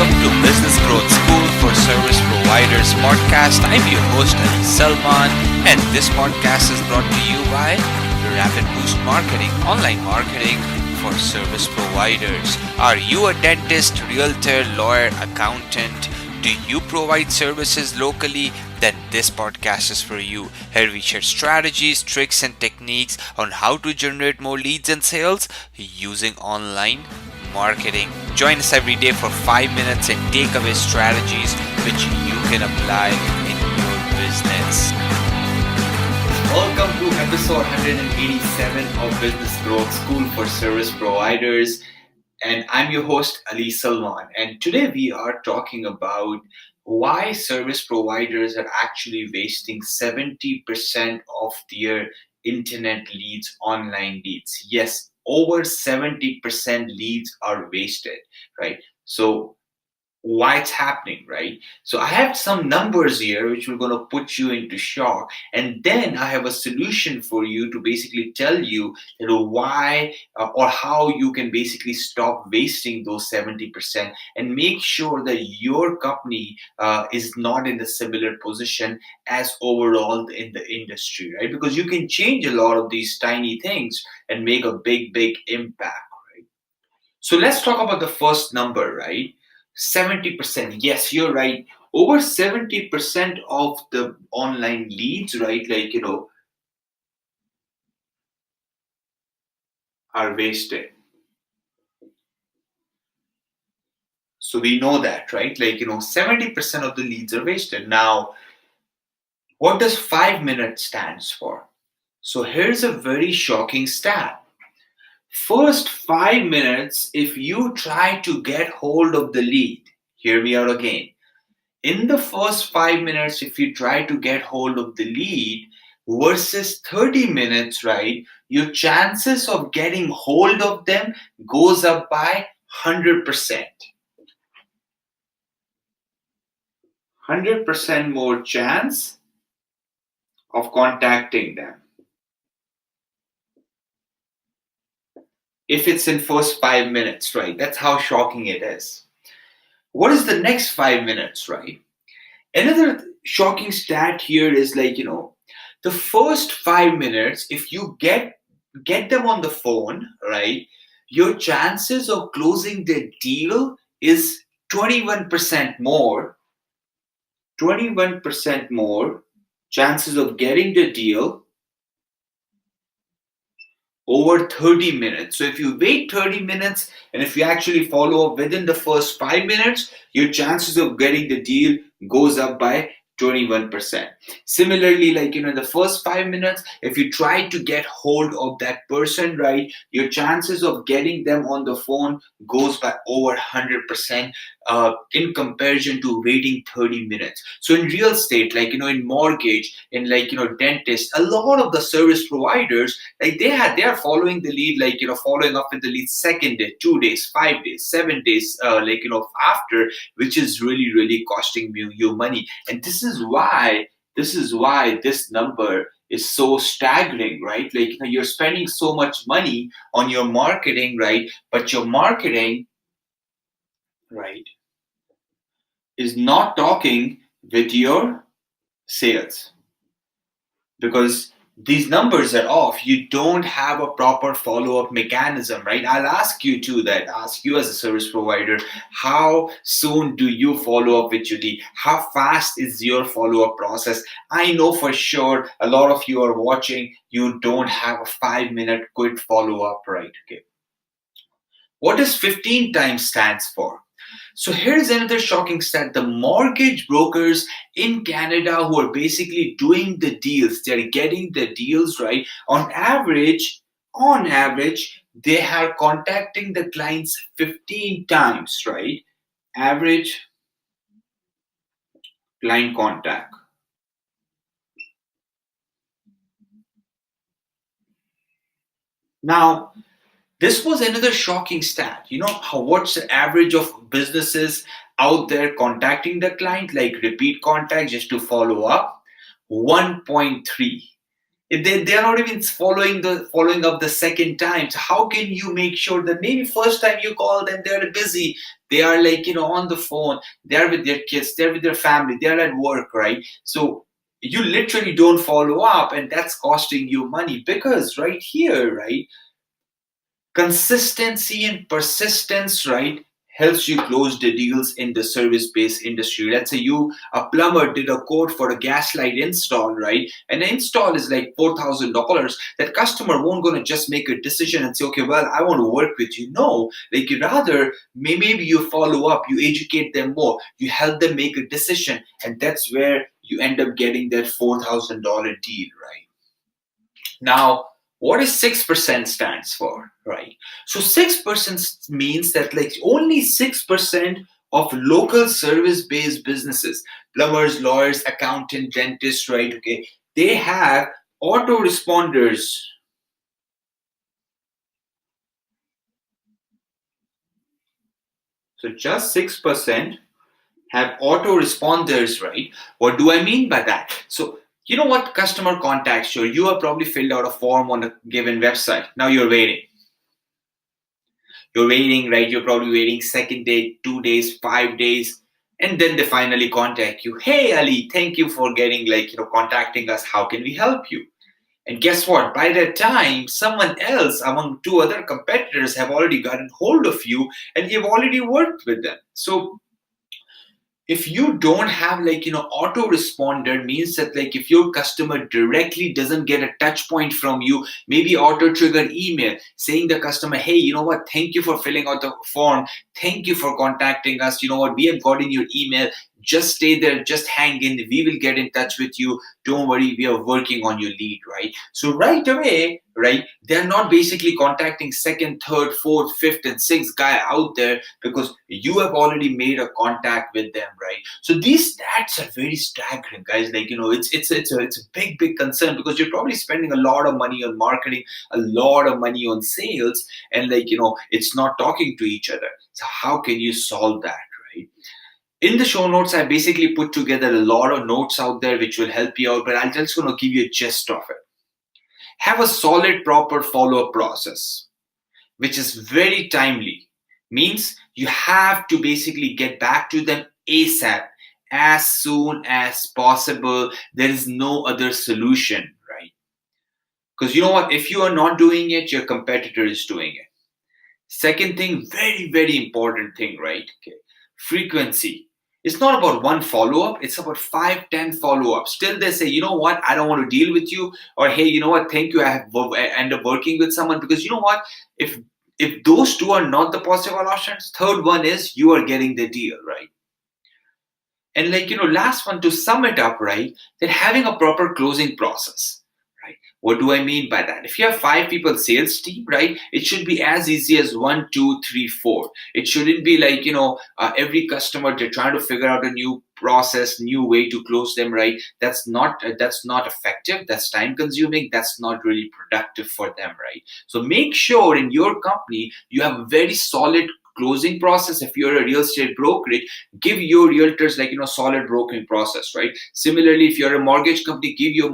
welcome to Business Growth School for Service Providers podcast. I'm your host Ali Salman, and this podcast is brought to you by Rapid Boost Marketing, online marketing for service providers. Are you a dentist, realtor, lawyer, accountant? Do you provide services locally? Then this podcast is for you. Here we share strategies, tricks, and techniques on how to generate more leads and sales using online marketing. Join us every day for 5 minutes and take away strategies which you can apply in your business. Welcome to episode 187 of Business Growth School for Service Providers. And I'm your host, Ali Salman. And today we are talking about why service providers are actually wasting 70% of their internet leads, online leads. Yes, over 70% leads are wasted, right? So why it's happening, right? So I have some numbers here which are going to put you into shock, and then I have a solution for you to basically tell you why or how you can basically stop wasting those 70% and make sure that your company is not in a similar position as overall in the industry, right? Because you can change a lot of these tiny things and make a big impact, right? So let's talk about the first number, right? 70%. Yes, you're right. Over 70% of the online leads, right, are wasted. So we know that, right? 70% of the leads are wasted. Now, what does 5 minutes stands for? So here's a very shocking stat. First 5 minutes, if you try to get hold of the lead, hear me out again. In the first 5 minutes, if you try to get hold of the lead versus 30 minutes, right, your chances of getting hold of them goes up by 100%. 100% more chance of contacting them if it's in first 5 minutes, right? That's how shocking it is. What is the next 5 minutes, right? Another shocking stat here is the first 5 minutes, if you get them on the phone, right, your chances of closing the deal is 21% more. 21% more chances of getting the deal over 30 minutes. So if you wait 30 minutes and if you actually follow up within the first 5 minutes, your chances of getting the deal goes up by 21%. Similarly, in the first 5 minutes, if you try to get hold of that person, right, your chances of getting them on the phone goes by over 100% in comparison to waiting 30 minutes. So in real estate, in mortgage, in dentist, a lot of the service providers, they are following the lead, following up with the lead second day, 2 days, 5 days, 7 days, after, which is really costing you money. And this is why this number is so staggering, right? You're spending so much money on your marketing, right? But your marketing, right, is not talking with your sales, because these numbers are off. You don't have a proper follow-up mechanism, right? I'll ask you as a service provider, how soon do you follow up with your lead? How fast is your follow-up process? I know for sure a lot of you are watching, you don't have a 5-minute quick follow-up, right? Okay. What does 15 times stands for? So here's another shocking stat. The mortgage brokers in Canada who are basically doing the deals, they're getting the deals, right? On average, they are contacting the clients 15 times, right? Average client contact. Now, this was another shocking stat. What's the average of businesses out there contacting the client, like repeat contact just to follow up? 1.3. If they're not even following up the second time, so how can you make sure that maybe first time you call them they're busy, they are like on the phone, they're with their kids, they're with their family, they're at work, right? So you literally don't follow up, and that's costing you money, because right here, right, consistency and persistence, right, helps you close the deals in the service-based industry. Let's say a plumber did a quote for a gas light install, right, and the install is like $4,000. That customer won't gonna just make a decision and say, okay, well, I want to work with you. No, like you rather, maybe you follow up, you educate them more, you help them make a decision, and that's where you end up getting that $4,000 deal, right? Now, what is 6% stands for, right? So 6% means that like only 6% of local service-based businesses, plumbers, lawyers, accountant, dentists, right? Okay, they have autoresponders. So just 6% have autoresponders, right? What do I mean by that? So you know what, customer contacts you. You have probably filled out a form on a given website. Now you're waiting. You're waiting, right? You're probably waiting second day, 2 days, 5 days, and then they finally contact you. Hey, Ali, thank you for getting contacting us. How can we help you? And guess what? By that time, someone else among two other competitors have already gotten hold of you, and you've already worked with them. So if you don't have autoresponder, means that like if your customer directly doesn't get a touch point from you, maybe auto trigger email saying the customer, hey, you know what, thank you for filling out the form, thank you for contacting us, you know what, we have gotten your email, just stay there, just hang in, we will get in touch with you, don't worry, we are working on your lead, right? So right away, right, they're not basically contacting second, third, fourth, fifth and sixth guy out there, because you have already made a contact with them, right? So these stats are very staggering, guys. Like it's a big concern, because you're probably spending a lot of money on marketing, a lot of money on sales, and it's not talking to each other. So how can you solve that, right? In the show notes, I basically put together a lot of notes out there which will help you out, but I'm just going to give you a gist of it. Have a solid, proper follow-up process, which is very timely. Means you have to basically get back to them ASAP, as soon as possible. There is no other solution, right? Because you know what? If you are not doing it, your competitor is doing it. Second thing, very important thing, right? Okay. Frequency. It's not about one follow-up, it's about 5, 10 follow-ups. Still they say, you know what, I don't want to deal with you, or hey, you know what, thank you, I end up working with someone. Because you know what, if those two are not the positive options, third one is you are getting the deal, right? And last one, to sum it up, right, that having a proper closing process, right? What do I mean by that? If you have 5 people sales team, right, it should be as easy as 1, 2, 3, 4. It shouldn't be like, every customer, they're trying to figure out a new process, new way to close them, right? That's not effective. That's time consuming. That's not really productive for them, right? So make sure in your company, you have a very solid closing process. If you're a real estate brokerage, give your realtors solid brokering process, right? Similarly, if you're a mortgage company, give your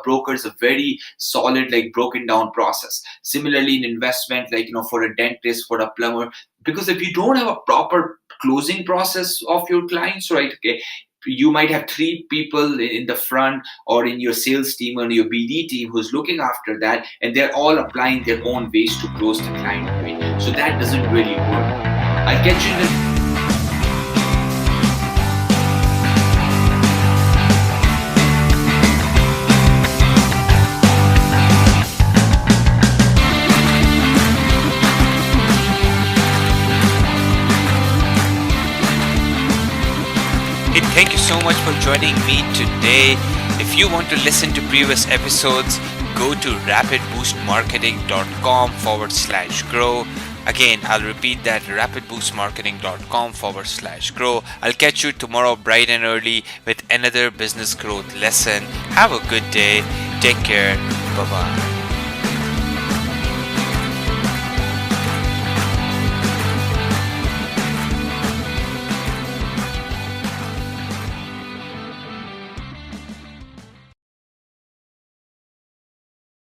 brokers a very solid broken down process. Similarly, in investment, for a dentist, for a plumber, because if you don't have a proper closing process of your clients, right, okay, you might have 3 people in the front or in your sales team or your BD team who's looking after that, and they're all applying their own ways to close the client, right? So that doesn't really work. I'll catch you in the Thank you so much for joining me today. If you want to listen to previous episodes, go to rapidboostmarketing.com/grow. Again, I'll repeat that, rapidboostmarketing.com/grow. I'll catch you tomorrow bright and early with another business growth lesson. Have a good day. Take care. Bye-bye.